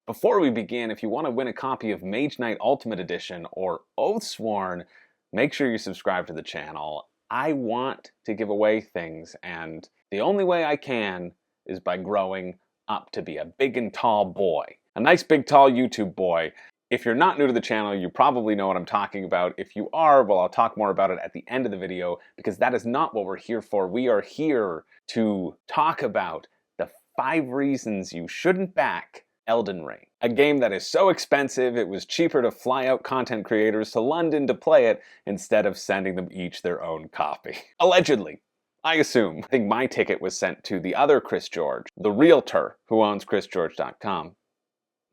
Before we begin, if you want to win a copy of Mage Knight Ultimate Edition or Oathsworn, make sure you subscribe to the channel. I want to give away things, and the only way I can is by growing up to be a big and tall boy. A nice big tall YouTube boy. If you're not new to the channel, you probably know what I'm talking about. If you are, well, I'll talk more about it at the end of the video, because that is not what we're here for. We are here to talk about the 5 reasons you shouldn't back Elden Ring. A game that is so expensive, it was cheaper to fly out content creators to London to play it instead of sending them each their own copy. Allegedly. I assume. I think my ticket was sent to the other Chris George, the realtor who owns chrisgeorge.com,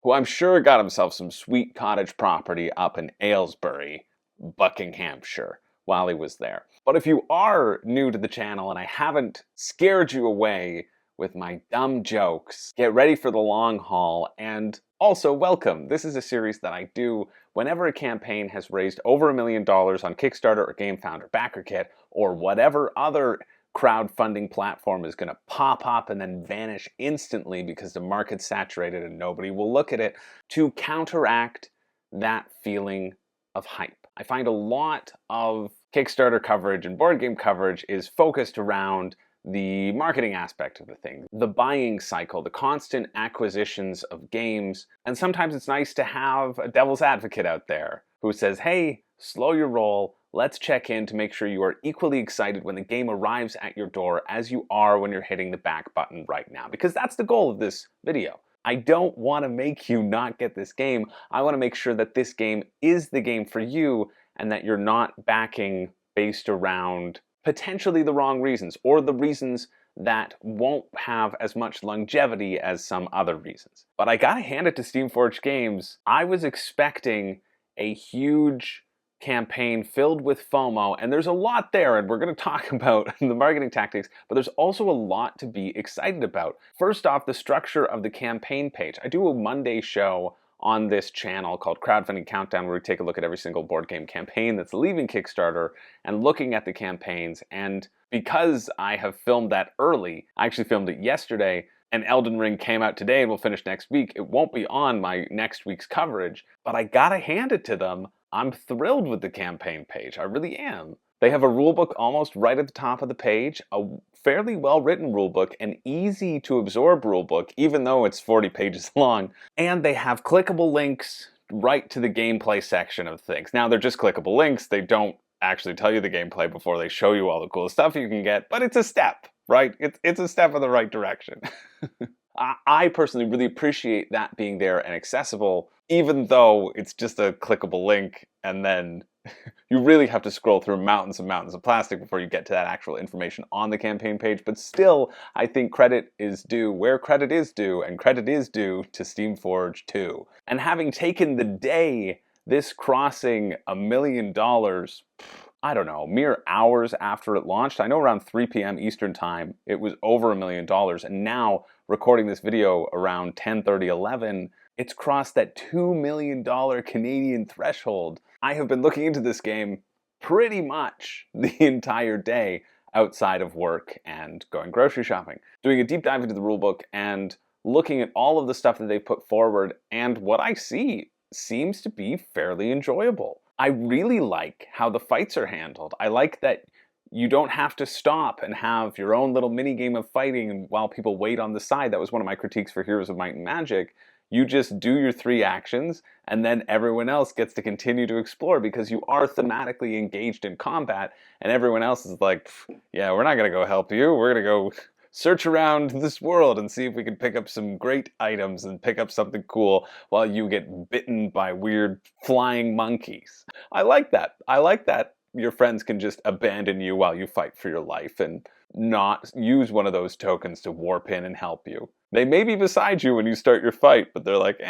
who I'm sure got himself some sweet cottage property up in Aylesbury, Buckinghamshire, while he was there. But if you are new to the channel and I haven't scared you away with my dumb jokes, get ready for the long haul, and also welcome. This is a series that I do whenever a campaign has raised over $1 million on Kickstarter or GameFound or BackerKit or whatever other crowdfunding platform is going to pop up and then vanish instantly because the market's saturated and nobody will look at it, to counteract that feeling of hype. I find a lot of Kickstarter coverage and board game coverage is focused around the marketing aspect of the thing, the buying cycle, the constant acquisitions of games, and sometimes it's nice to have a devil's advocate out there who says, hey, slow your roll, let's check in to make sure you are equally excited when the game arrives at your door as you are when you're hitting the back button right now, because that's the goal of this video. I don't want to make you not get this game. I want to make sure that this game is the game for you and that you're not backing based around potentially the wrong reasons, or the reasons that won't have as much longevity as some other reasons. But I gotta hand it to Steamforged Games. I was expecting a huge campaign filled with FOMO, and there's a lot there, and we're gonna talk about the marketing tactics, but there's also a lot to be excited about. First off, the structure of the campaign page. I do a Monday show on this channel called Crowdfunding Countdown, where we take a look at every single board game campaign that's leaving Kickstarter and looking at the campaigns. And because I have filmed that early, I actually filmed it yesterday, and Elden Ring came out today and will finish next week. It won't be on my next week's coverage, but I gotta hand it to them. I'm thrilled with the campaign page. I really am. They have a rulebook almost right at the top of the page, a fairly well-written rulebook, an easy-to-absorb rulebook, even though it's 40 pages long, and they have clickable links right to the gameplay section of things. Now, they're just clickable links. They don't actually tell you the gameplay before they show you all the cool stuff you can get, but it's a step, right? It's a step in the right direction. I personally really appreciate that being there and accessible, even though it's just a clickable link, and then you really have to scroll through mountains and mountains of plastic before you get to that actual information on the campaign page. But still, I think credit is due where credit is due, and credit is due to Steamforged too. And having taken the day this crossing $1 million, I don't know, mere hours after it launched, I know around 3 p.m. Eastern time, it was over $1 million. And now, recording this video around 10:30, 11, it's crossed that $2 million Canadian threshold. I have been looking into this game pretty much the entire day outside of work and going grocery shopping, doing a deep dive into the rulebook and looking at all of the stuff that they put forward, and what I see seems to be fairly enjoyable. I really like how the fights are handled. I like that you don't have to stop and have your own little mini game of fighting while people wait on the side. That was one of my critiques for Heroes of Might and Magic. You just do your 3 actions, and then everyone else gets to continue to explore because you are thematically engaged in combat, and everyone else is like, yeah, we're not going to go help you. We're going to go search around this world and see if we can pick up some great items and pick up something cool while you get bitten by weird flying monkeys. I like that. I like that your friends can just abandon you while you fight for your life and not use one of those tokens to warp in and help you. They may be beside you when you start your fight, but they're like,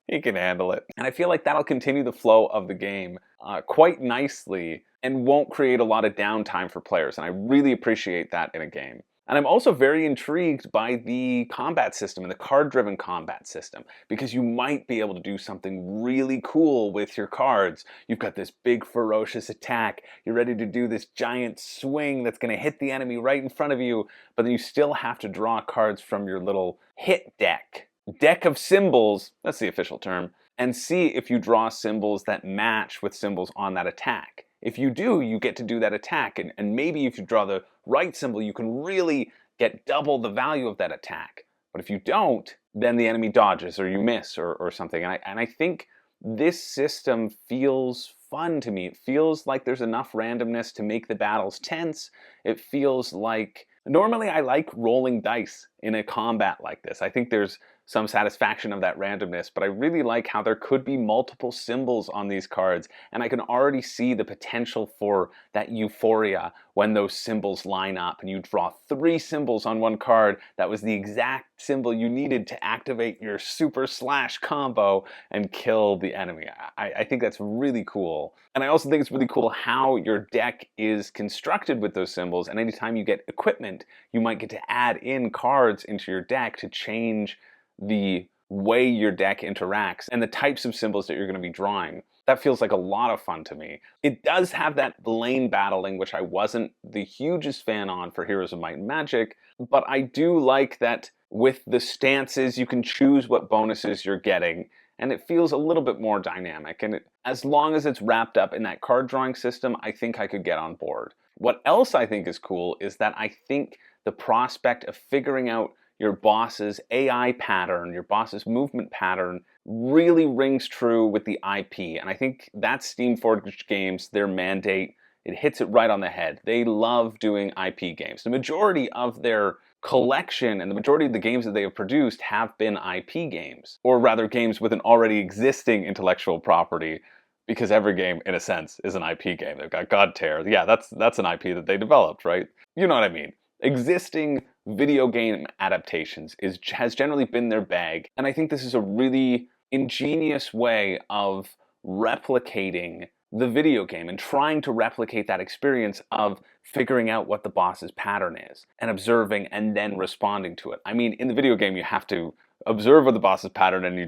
he can handle it. And I feel like that'll continue the flow of the game quite nicely and won't create a lot of downtime for players. And I really appreciate that in a game. And I'm also very intrigued by the combat system and the card-driven combat system, because you might be able to do something really cool with your cards. You've got this big ferocious attack, you're ready to do this giant swing that's going to hit the enemy right in front of you, but then you still have to draw cards from your little hit deck deck of symbols, that's the official term, and see if you draw symbols that match with symbols on that attack. If you do, you get to do that attack, and maybe if you draw the right symbol, you can really get double the value of that attack. But if you don't, then the enemy dodges or you miss or something. And I think this system feels fun to me. It feels like there's enough randomness to make the battles tense. It feels like, normally I like rolling dice in a combat like this. I think there's some satisfaction of that randomness, but I really like how there could be multiple symbols on these cards, and I can already see the potential for that euphoria when those symbols line up and you draw 3 symbols on one card that was the exact symbol you needed to activate your super slash combo and kill the enemy. I think that's really cool. And I also think it's really cool how your deck is constructed with those symbols, and anytime you get equipment, you might get to add in cards into your deck to change the way your deck interacts and the types of symbols that you're going to be drawing. That feels like a lot of fun to me. It does have that lane battling, which I wasn't the hugest fan on for Heroes of Might and Magic, but I do like that with the stances you can choose what bonuses you're getting, and it feels a little bit more dynamic. And as long as it's wrapped up in that card drawing system, I think I could get on board. What else I think is cool is that I think the prospect of figuring out your boss's AI pattern, your boss's movement pattern, really rings true with the IP. And I think that's Steamforged Games, their mandate. It hits it right on the head. They love doing IP games. The majority of their collection and the majority of the games that they have produced have been IP games, or rather games with an already existing intellectual property, because every game, in a sense, is an IP game. They've got God Tier. Yeah, that's an IP that they developed, right? You know what I mean. Existing video game adaptations has generally been their bag, and I think this is a really ingenious way of replicating the video game and trying to replicate that experience of figuring out what the boss's pattern is and observing and then responding to it. I mean, in the video game, you have to observe what the boss's pattern, and you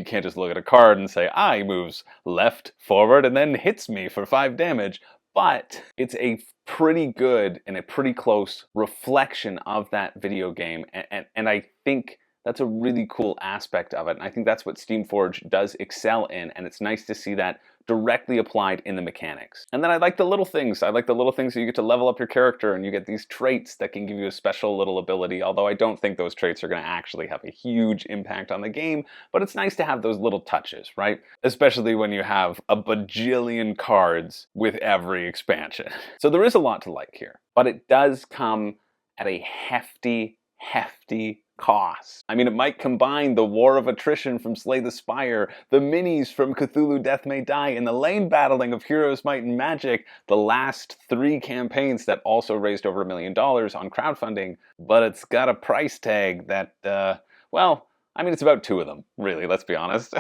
can't just look at a card and say, he moves left, forward, and then hits me for 5 damage. But it's a pretty good and a pretty close reflection of that video game, and I think that's a really cool aspect of it. And I think that's what Steamforged does excel in, and it's nice to see that directly applied in the mechanics. And then I like the little things. I like the little things that you get to level up your character, and you get these traits that can give you a special little ability, although I don't think those traits are going to actually have a huge impact on the game, but it's nice to have those little touches, right? Especially when you have a bajillion cards with every expansion. So there is a lot to like here, but it does come at a hefty cost. I mean, it might combine the War of Attrition from Slay the Spire, the minis from Cthulhu Death May Die, and the lane battling of Heroes Might and Magic, the last 3 campaigns that also raised over $1 million on crowdfunding, but it's got a price tag that, well, I mean, it's about 2 of them, really, let's be honest.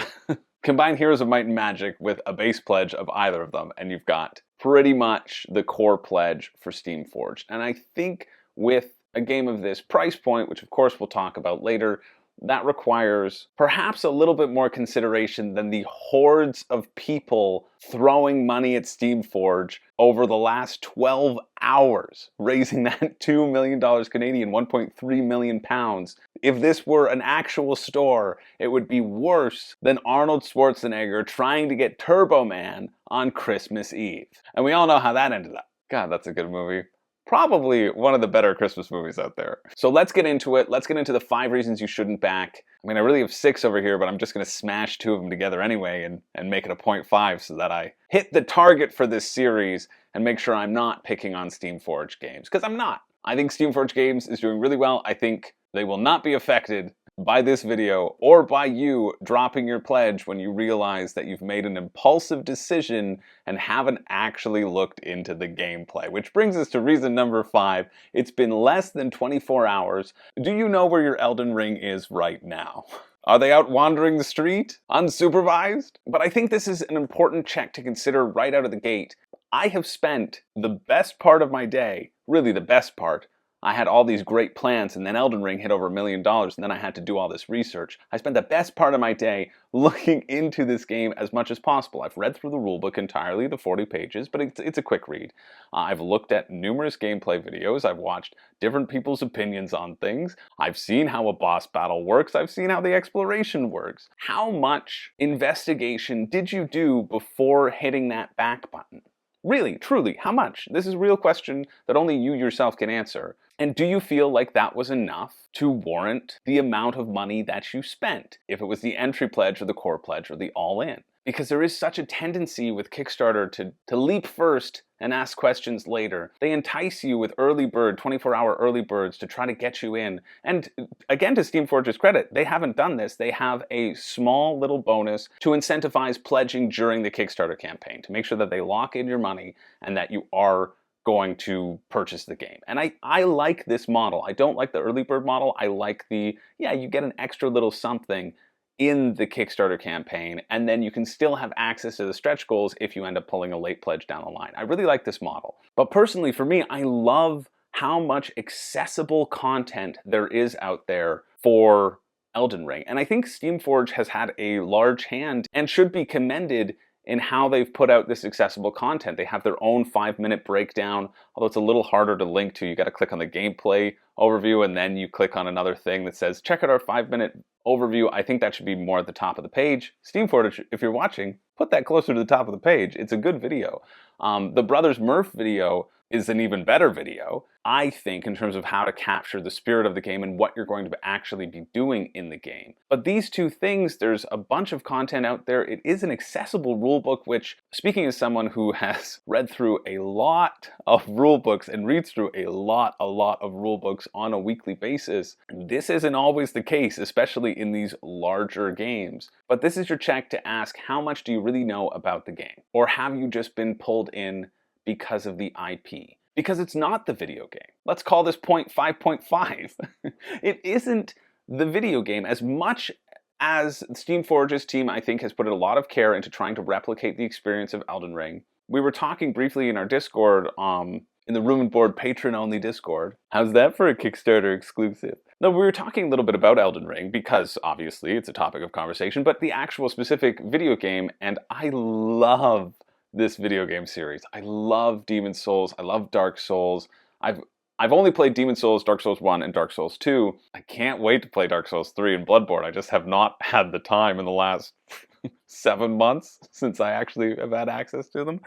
Combine Heroes of Might and Magic with a base pledge of either of them, and you've got pretty much the core pledge for Steamforged. And I think with a game of this price point, which of course we'll talk about later, that requires perhaps a little bit more consideration than the hordes of people throwing money at Steamforged over the last 12 hours, raising that $2 million Canadian, 1.3 million pounds. If this were an actual store, it would be worse than Arnold Schwarzenegger trying to get Turbo Man on Christmas Eve. And we all know how that ended up. God, that's a good movie. Probably one of the better Christmas movies out there. So let's get into it. Let's get into the 5 reasons you shouldn't back. I mean, I really have 6 over here, but I'm just going to smash 2 of them together anyway and make it a 0.5 so that I hit the target for this series and make sure I'm not picking on Steamforged Games, because I'm not. I think Steamforged Games is doing really well. I think they will not be affected by this video or by you dropping your pledge when you realize that you've made an impulsive decision and haven't actually looked into the gameplay. Which brings us to reason number 5. It's been less than 24 hours. Do you know where your Elden Ring is right now? Are they out wandering the street, unsupervised? But I think this is an important check to consider right out of the gate. I have spent the best part of my day, really the best part, I had all these great plans, and then Elden Ring hit over $1 million, and then I had to do all this research. I spent the best part of my day looking into this game as much as possible. I've read through the rulebook entirely, the 40 pages, but it's a quick read. I've looked at numerous gameplay videos. I've watched different people's opinions on things. I've seen how a boss battle works. I've seen how the exploration works. How much investigation did you do before hitting that back button? Really, truly, how much? This is a real question that only you yourself can answer. And do you feel like that was enough to warrant the amount of money that you spent? If it was the entry pledge or the core pledge or the all-in? Because there is such a tendency with Kickstarter to leap first and ask questions later. They entice you with early bird, 24-hour early birds to try to get you in. And again, to Steamforge's credit, they haven't done this. They have a small little bonus to incentivize pledging during the Kickstarter campaign, to make sure that they lock in your money and that you are going to purchase the game. And I like this model. I don't like the early bird model. I like the, yeah, you get an extra little something in the Kickstarter campaign, and then you can still have access to the stretch goals if you end up pulling a late pledge down the line. I really like this model. But personally, for me, I love how much accessible content there is out there for Elden Ring. And I think Steamforge has had a large hand and should be commended in how they've put out this accessible content. They have their own 5-minute breakdown, although it's a little harder to link to. You got to click on the gameplay overview and then you click on another thing that says, check out our 5-minute overview. I think that should be more at the top of the page. Steamforge, if you're watching, put that closer to the top of the page. It's a good video. The Brothers Murph video is an even better video, I think, in terms of how to capture the spirit of the game and what you're going to actually be doing in the game. But these two things, there's a bunch of content out there. It is an accessible rulebook, which, speaking as someone who has read through a lot of rulebooks and reads through a lot of rulebooks on a weekly basis, this isn't always the case, especially in these larger games. But this is your check to ask, how much do you really know about the game? Or have you just been pulled in because of the IP? Because it's not the video game. Let's call this point 5.5. It isn't the video game as much as Steamforge's team, I think, has put a lot of care into trying to replicate the experience of Elden Ring. We were talking briefly in our Discord, in the Room and Board patron-only Discord. How's that for a Kickstarter exclusive? No, we were talking a little bit about Elden Ring because obviously it's a topic of conversation, but the actual specific video game, and I love this video game series. I love Demon's Souls. I love Dark Souls. I've only played Demon's Souls, Dark Souls 1, and Dark Souls 2. I can't wait to play Dark Souls 3 and Bloodborne. I just have not had the time in the last 7 months since I actually have had access to them.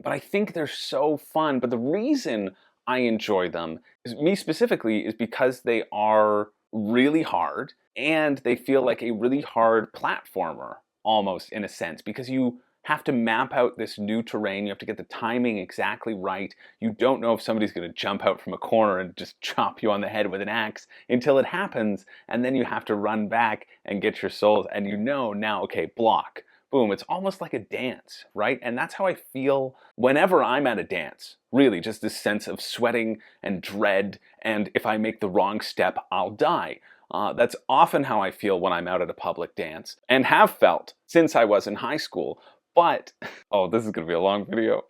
But I think they're so fun. But the reason I enjoy them, me specifically, is because they are really hard and they feel like a really hard platformer, almost, in a sense, because you have to map out this new terrain. You have to get the timing exactly right. You don't know if somebody's going to jump out from a corner and just chop you on the head with an axe until it happens, and then you have to run back and get your souls, and you know now, okay, block, boom. It's almost like a dance, right? And that's how I feel whenever I'm at a dance. Really, just this sense of sweating and dread, and if I make the wrong step, I'll die. That's often how I feel when I'm out at a public dance, and have felt since I was in high school. But, oh, this is going to be a long video.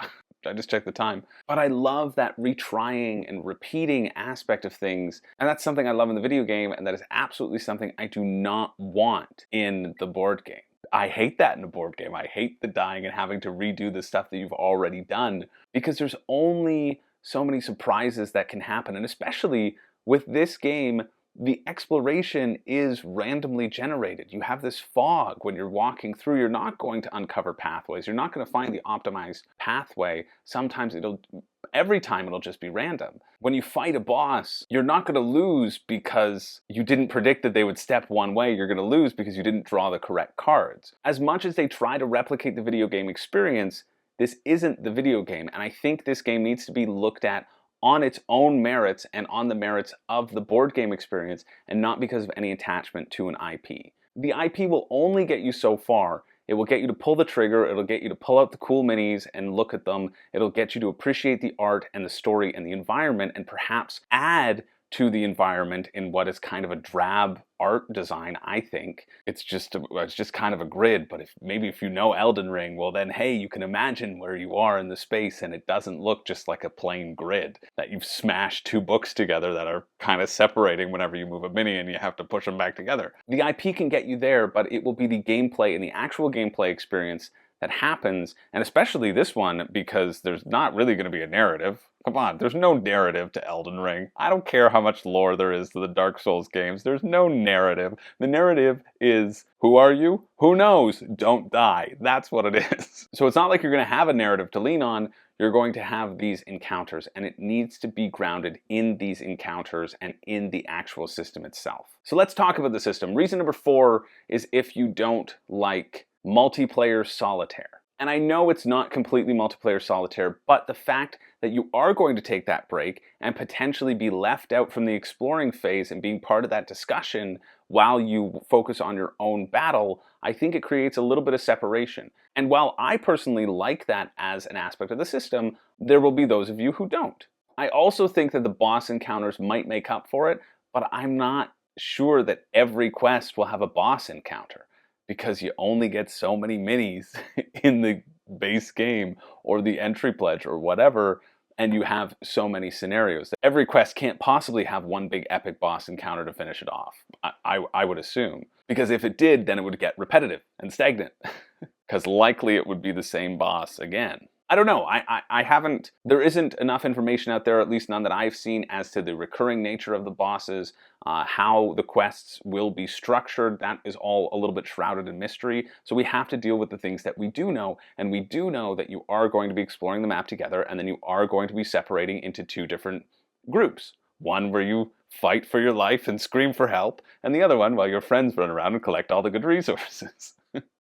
I just checked the time. But I love that retrying and repeating aspect of things. And that's something I love in the video game. And that is absolutely something I do not want in the board game. I hate that in a board game. I hate the dying and having to redo the stuff that you've already done. Because there's only so many surprises that can happen. And especially with this game, the exploration is randomly generated. You have this fog when you're walking through. You're not going to uncover pathways. You're not going to find the optimized pathway. Sometimes every time it'll just be random. When you fight a boss, you're not going to lose because you didn't predict that they would step one way. You're going to lose because you didn't draw the correct cards. As much as they try to replicate the video game experience, this isn't the video game. And I think this game needs to be looked at on its own merits and on the merits of the board game experience, and not because of any attachment to an IP. The IP will only get you so far. It will get you to pull the trigger, it'll get you to pull out the cool minis and look at them, it'll get you to appreciate the art and the story and the environment, and perhaps add to the environment in what is kind of a drab art design, I think. It's just kind of a grid, but if you know Elden Ring, well then hey, you can imagine where you are in the space and it doesn't look just like a plain grid that you've smashed two books together that are kind of separating whenever you move a mini and you have to push them back together. The IP can get you there, but it will be the gameplay and the actual gameplay experience that happens, and especially this one, because there's not really going to be a narrative. Come on, there's no narrative to Elden Ring. I don't care how much lore there is to the Dark Souls games. There's no narrative. The narrative is, who are you? Who knows? Don't die. That's what it is. So it's not like you're going to have a narrative to lean on. You're going to have these encounters, and it needs to be grounded in these encounters and in the actual system itself. So let's talk about the system. Reason number 4 is if you don't like multiplayer solitaire. And I know it's not completely multiplayer solitaire, but the fact that you are going to take that break and potentially be left out from the exploring phase and being part of that discussion while you focus on your own battle, I think it creates a little bit of separation. And while I personally like that as an aspect of the system, there will be those of you who don't. I also think that the boss encounters might make up for it, but I'm not sure that every quest will have a boss encounter, because you only get so many minis in the base game or the entry pledge or whatever, and you have so many scenarios. Every quest can't possibly have one big epic boss encounter to finish it off, I would assume. Because if it did, then it would get repetitive and stagnant, because likely it would be the same boss again. I don't know, I haven't, there isn't enough information out there, at least none that I've seen, as to the recurring nature of the bosses, how the quests will be structured. That is all a little bit shrouded in mystery, so we have to deal with the things that we do know, and we do know that you are going to be exploring the map together, and then you are going to be separating into 2 different groups. One where you fight for your life and scream for help, and the other one while your friends run around and collect all the good resources.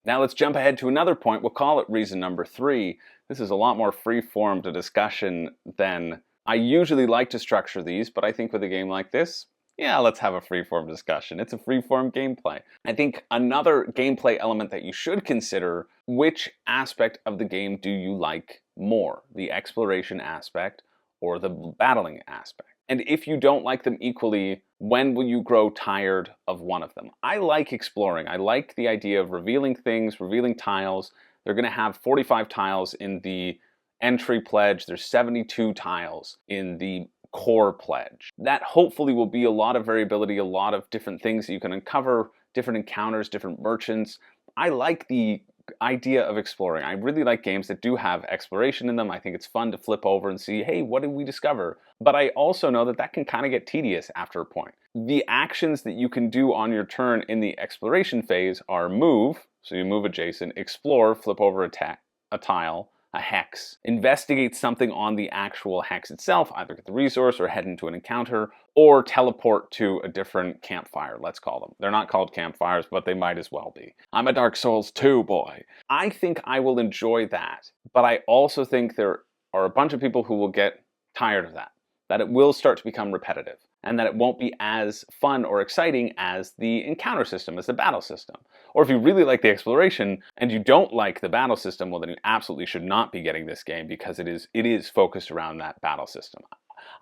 Now let's jump ahead to another point. We'll call it reason number 3. This is a lot more free-formed a discussion than I usually like to structure these, but I think with a game like this, yeah, let's have a free-form discussion. It's a free-form gameplay. I think another gameplay element that you should consider, which aspect of the game do you like more? The exploration aspect or the battling aspect? And if you don't like them equally, when will you grow tired of one of them? I like exploring. I like the idea of revealing things, revealing tiles. They're going to have 45 tiles in the entry pledge. There's 72 tiles in the core pledge. That hopefully will be a lot of variability, a lot of different things that you can uncover, different encounters, different merchants. I like the idea of exploring. I really like games that do have exploration in them. I think it's fun to flip over and see, hey, what did we discover? But I also know that that can kind of get tedious after a point. The actions that you can do on your turn in the exploration phase are move, so you move adjacent, explore, flip over a tile, a hex, investigate something on the actual hex itself, either get the resource or head into an encounter, or teleport to a different campfire, let's call them. They're not called campfires, but they might as well be. I'm a Dark Souls 2 boy. I think I will enjoy that, but I also think there are a bunch of people who will get tired of that it will start to become repetitive, and that it won't be as fun or exciting as the encounter system, as the battle system. Or if you really like the exploration and you don't like the battle system, well then you absolutely should not be getting this game, because it is focused around that battle system.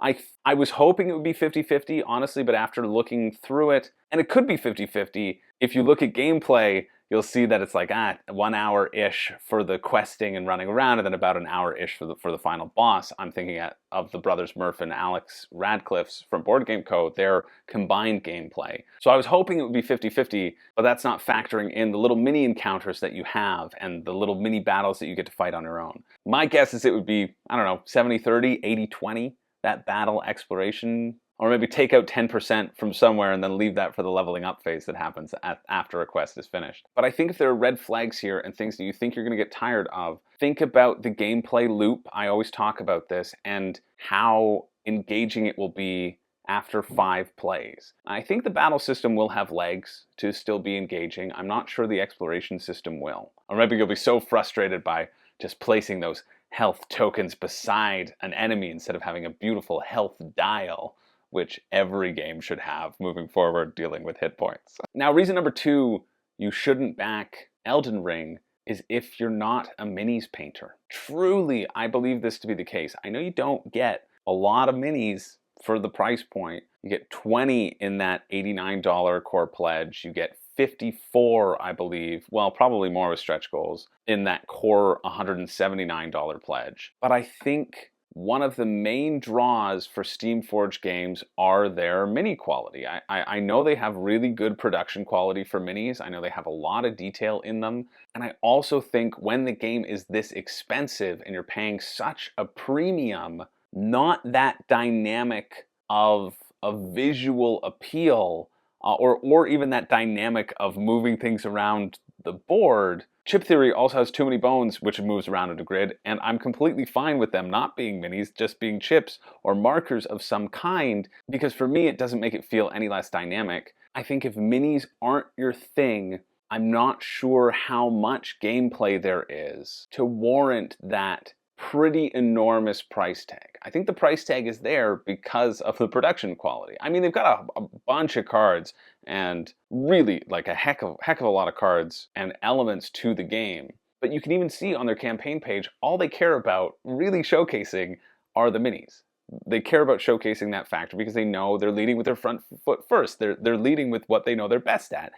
I was hoping it would be 50-50, honestly, but after looking through it, and it could be 50-50, if you look at gameplay, you'll see that it's like 1 hour-ish for the questing and running around, and then about an hour-ish for the final boss. I'm thinking of the brothers Murph and Alex Radcliffe's from Board Game Co., their combined gameplay. So I was hoping it would be 50-50, but that's not factoring in the little mini encounters that you have and the little mini battles that you get to fight on your own. My guess is it would be, I don't know, 70-30, 80-20, that battle exploration. Or maybe take out 10% from somewhere and then leave that for the leveling up phase that happens after a quest is finished. But I think if there are red flags here and things that you think you're going to get tired of, think about the gameplay loop. I always talk about this, and how engaging it will be after 5 plays. I think the battle system will have legs to still be engaging. I'm not sure the exploration system will. Or maybe you'll be so frustrated by just placing those health tokens beside an enemy instead of having a beautiful health dial, which every game should have moving forward dealing with hit points. Now, reason number 2 you shouldn't back Elden Ring is if you're not a minis painter. Truly, I believe this to be the case. I know you don't get a lot of minis for the price point. You get 20 in that $89 core pledge. You get 54, I believe, well, probably more with stretch goals, in that core $179 pledge. But I think one of the main draws for Steamforged games are their mini quality. I know they have really good production quality for minis. I know they have a lot of detail in them. And I also think when the game is this expensive and you're paying such a premium, not that dynamic of a visual appeal, or even that dynamic of moving things around the board. Chip Theory also has Too Many Bones, which moves around in a grid, and I'm completely fine with them not being minis, just being chips or markers of some kind, because for me it doesn't make it feel any less dynamic. I think if minis aren't your thing, I'm not sure how much gameplay there is to warrant that pretty enormous price tag. I think the price tag is there because of the production quality. I mean, they've got a bunch of cards and really like a heck of a lot of cards and elements to the game. But you can even see on their campaign page, all they care about really showcasing are the minis. They care about showcasing that factor because they know they're leading with their front foot first. They're leading with what they know they're best at.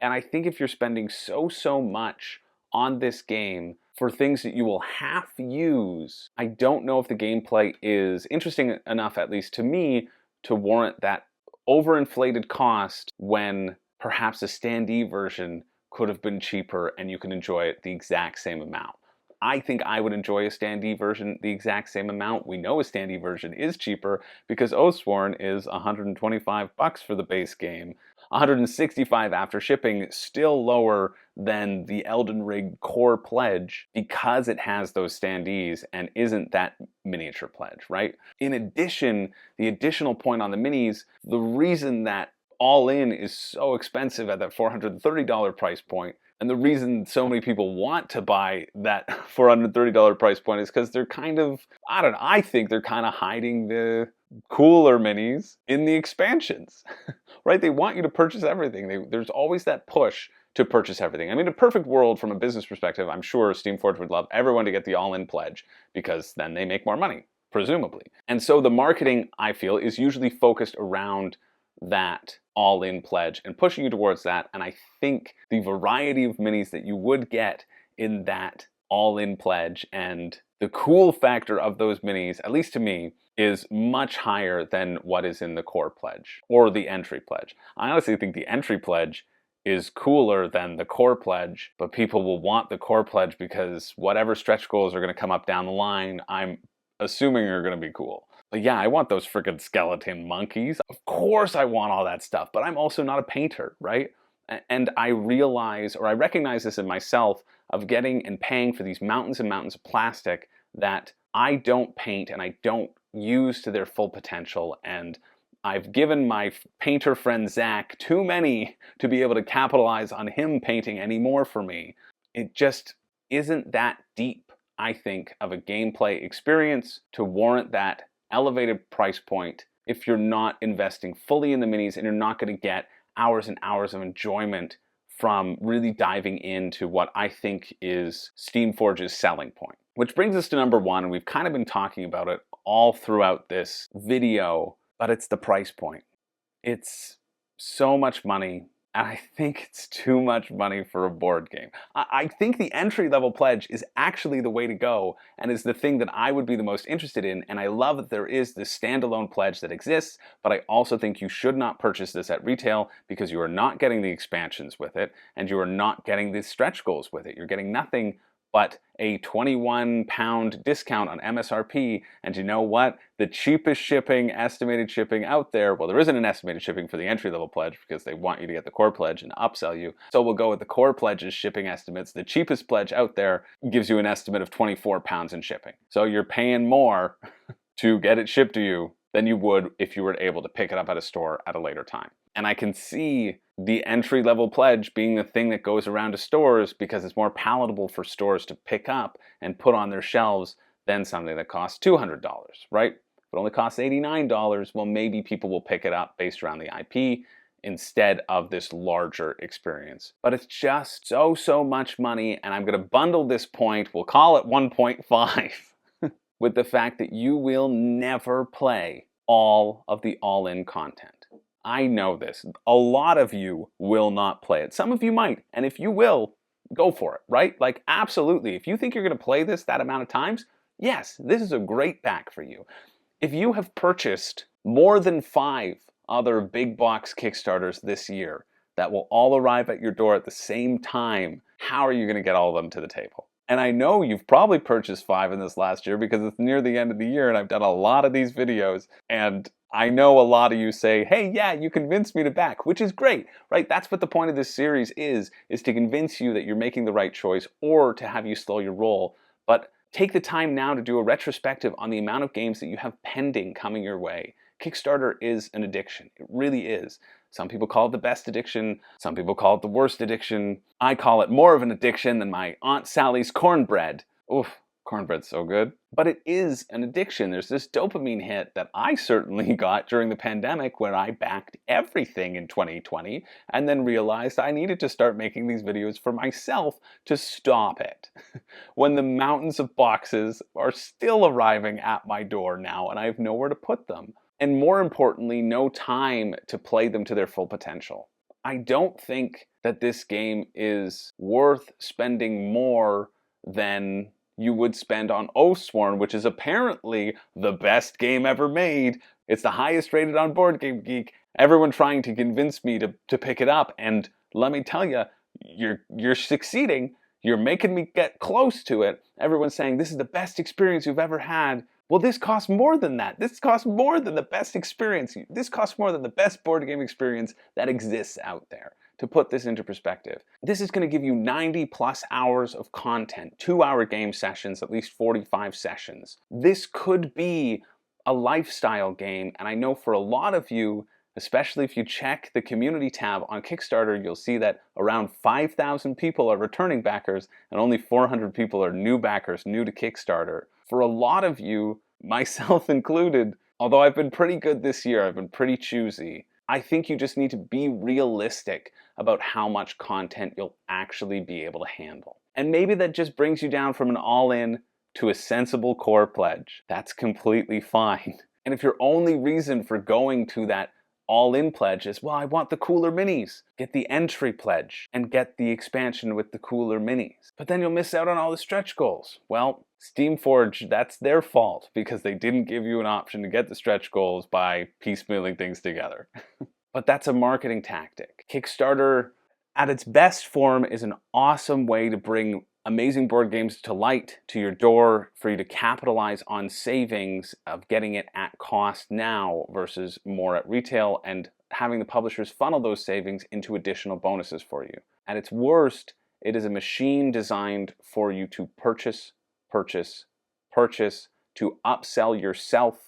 And I think if you're spending so much on this game for things that you will half use, I don't know if the gameplay is interesting enough, at least to me, to warrant that overinflated cost when perhaps a standee version could have been cheaper and you can enjoy it the exact same amount. I think I would enjoy a standee version the exact same amount. We know a standee version is cheaper because Oathsworn is $125 for the base game. $165 after shipping, still lower than the Elden Ring core pledge because it has those standees and isn't that miniature pledge, right? In addition, the additional point on the minis, the reason that All In is so expensive at that $430 price point, and the reason so many people want to buy that $430 price point is because they're kind of, I think they're kind of hiding the cooler minis in the expansions, right? They want you to purchase everything. There's always that push to purchase everything. I mean, a perfect world from a business perspective, I'm sure Steamforged would love everyone to get the all-in pledge because then they make more money, presumably. And so the marketing, I feel, is usually focused around that all-in pledge and pushing you towards that. And I think the variety of minis that you would get in that all-in pledge and the cool factor of those minis, at least to me, is much higher than what is in the core pledge or the entry pledge. I honestly think the entry pledge is cooler than the core pledge, but people will want the core pledge because whatever stretch goals are going to come up down the line, I'm assuming are going to be cool. But yeah, I want those freaking skeleton monkeys. Of course I want all that stuff, but I'm also not a painter, right? And I realize, or I recognize this in myself, of getting and paying for these mountains and mountains of plastic that I don't paint and I don't use to their full potential. And I've given my painter friend Zach too many to be able to capitalize on him painting any more for me. It just isn't that deep, I think, of a gameplay experience to warrant that elevated price point if you're not investing fully in the minis and you're not going to get hours and hours of enjoyment from really diving into what I think is Steamforge's selling point. Which brings us to number one, and we've kind of been talking about it all throughout this video, but it's the price point. It's so much money, and I think it's too much money for a board game. I think the entry-level pledge is actually the way to go, and is the thing that I would be the most interested in, and I love that there is this standalone pledge that exists, but I also think you should not purchase this at retail because you are not getting the expansions with it, and you are not getting the stretch goals with it. You're getting nothing but a £21 discount on MSRP, and you know what? The cheapest shipping, estimated shipping out there, well, there isn't an estimated shipping for the entry-level pledge because they want you to get the core pledge and upsell you, so we'll go with the core pledge's shipping estimates. The cheapest pledge out there gives you an estimate of £24 in shipping. So you're paying more to get it shipped to you than you would if you were able to pick it up at a store at a later time. And I can see the entry-level pledge being the thing that goes around to stores because it's more palatable for stores to pick up and put on their shelves than something that costs $200, right? If it only costs $89, well, maybe people will pick it up based around the IP instead of this larger experience. But it's just so much money, and I'm going to bundle this point, we'll call it 1.5, with the fact that you will never play all of the all-in content. I know this. A lot of you will not play it. Some of you might, and if you will, go for it, right? Like, absolutely. If you think you're going to play this that amount of times, yes, this is a great pack for you. If you have purchased more than 5 other big box Kickstarters this year that will all arrive at your door at the same time, how are you going to get all of them to the table? And I know you've probably purchased 5 in this last year because it's near the end of the year and I've done a lot of these videos, and I know a lot of you say, hey, yeah, you convinced me to back, which is great, right? That's what the point of this series is to convince you that you're making the right choice or to have you slow your roll. But take the time now to do a retrospective on the amount of games that you have pending coming your way. Kickstarter is an addiction. It really is. Some people call it the best addiction. Some people call it the worst addiction. I call it more of an addiction than my Aunt Sally's cornbread. Oof, cornbread's so good. But it is an addiction. There's this dopamine hit that I certainly got during the pandemic where I backed everything in 2020 and then realized I needed to start making these videos for myself to stop it. When the mountains of boxes are still arriving at my door now and I have nowhere to put them. And more importantly, no time to play them to their full potential. I don't think that this game is worth spending more than you would spend on Oathsworn, which is apparently the best game ever made. It's the highest rated on Board Game Geek. Everyone trying to convince me to pick it up, and let me tell you, you're succeeding. You're making me get close to it. Everyone's saying this is the best experience you've ever had. Well, this costs more than that. This costs more than the best experience. This costs more than the best board game experience that exists out there. To put this into perspective, this is going to give you 90 plus hours of content, 2-hour game sessions, at least 45 sessions. This could be a lifestyle game, and I know for a lot of you, especially if you check the community tab on Kickstarter, you'll see that around 5,000 people are returning backers and only 400 people are new backers, new to Kickstarter. For a lot of you, myself included, although I've been pretty good this year, I've been pretty choosy, I think you just need to be realistic about how much content you'll actually be able to handle. And maybe that just brings you down from an all-in to a sensible core pledge. That's completely fine. And if your only reason for going to that all-in pledge is, well, I want the cooler minis, get the entry pledge and get the expansion with the cooler minis. But then you'll miss out on all the stretch goals. Well, Steamforge, that's their fault because they didn't give you an option to get the stretch goals by piecemealing things together. But that's a marketing tactic. Kickstarter, at its best form, is an awesome way to bring amazing board games to light, to your door, for you to capitalize on savings of getting it at cost now versus more at retail, and having the publishers funnel those savings into additional bonuses for you. At its worst, it is a machine designed for you to purchase, to upsell yourself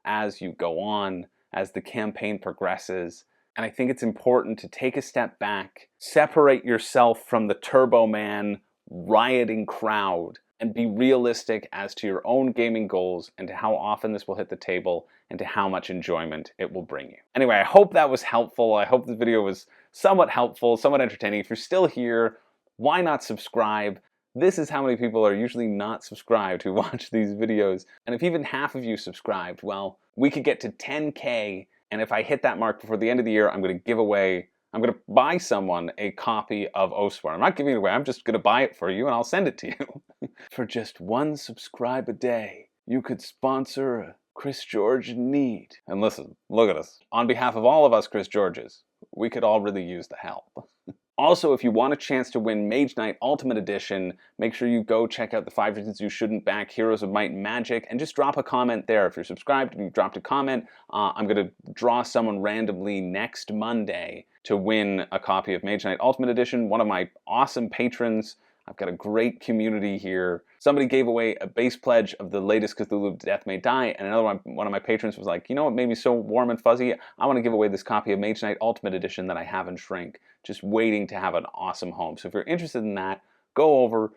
as you go on, as the campaign progresses. And I think it's important to take a step back, separate yourself from the Turbo Man rioting crowd, and be realistic as to your own gaming goals and to how often this will hit the table and to how much enjoyment it will bring you. Anyway, I hope that was helpful. I hope this video was somewhat helpful, somewhat entertaining. If you're still here, why not subscribe? This is how many people are usually not subscribed who watch these videos. And if even half of you subscribed, well, we could get to 10K. And if I hit that mark before the end of the year, I'm going to buy someone a copy of Oathsworn. I'm not giving it away. I'm just going to buy it for you and I'll send it to you. For just 1 subscribe a day, you could sponsor a Chris George in need. And listen, look at us. On behalf of all of us Chris Georges, we could all really use the help. Also, if you want a chance to win Mage Knight Ultimate Edition, make sure you go check out the 5 Reasons You Shouldn't Back Heroes of Might and Magic, and just drop a comment there. If you're subscribed and you've dropped a comment, I'm going to draw someone randomly next Monday to win a copy of Mage Knight Ultimate Edition. One of my awesome patrons, I've got a great community here. Somebody gave away a base pledge of the latest Cthulhu Death May Die, and one of my patrons was like, you know what made me so warm and fuzzy? I want to give away this copy of Mage Knight Ultimate Edition that I have in Shrink, just waiting to have an awesome home. So if you're interested in that, go over,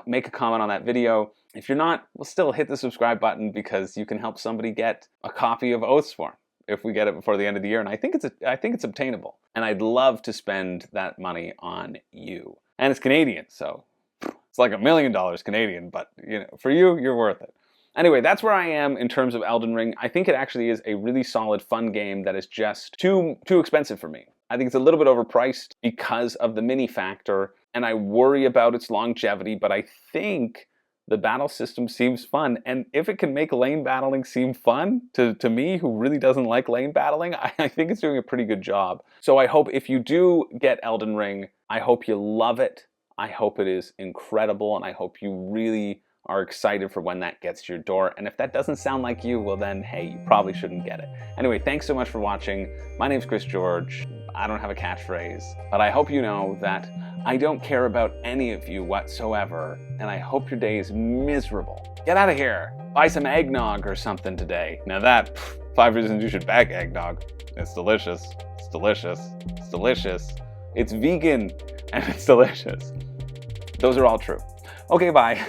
make a comment on that video. If you're not, well, still hit the subscribe button because you can help somebody get a copy of Oathsworn if we get it before the end of the year, and I think it's obtainable. And I'd love to spend that money on you. And it's Canadian, so it's like $1 million Canadian, but you know, for you, you're worth it. Anyway, that's where I am in terms of Elden Ring. I think it actually is a really solid, fun game that is just too expensive for me. I think it's a little bit overpriced because of the mini factor, and I worry about its longevity, but I think the battle system seems fun, and if it can make lane battling seem fun, to me, who really doesn't like lane battling, I think it's doing a pretty good job. So I hope if you do get Elden Ring, I hope you love it. I hope it is incredible, and I hope you really are excited for when that gets to your door. And if that doesn't sound like you, well then, hey, you probably shouldn't get it. Anyway, thanks so much for watching. My name's Chris George. I don't have a catchphrase, but I hope you know that I don't care about any of you whatsoever, and I hope your day is miserable. Get out of here. Buy some eggnog or something today. Now that, 5 reasons you should back eggnog. It's delicious. It's delicious. It's delicious. It's vegan, and it's delicious. Those are all true. Okay, bye.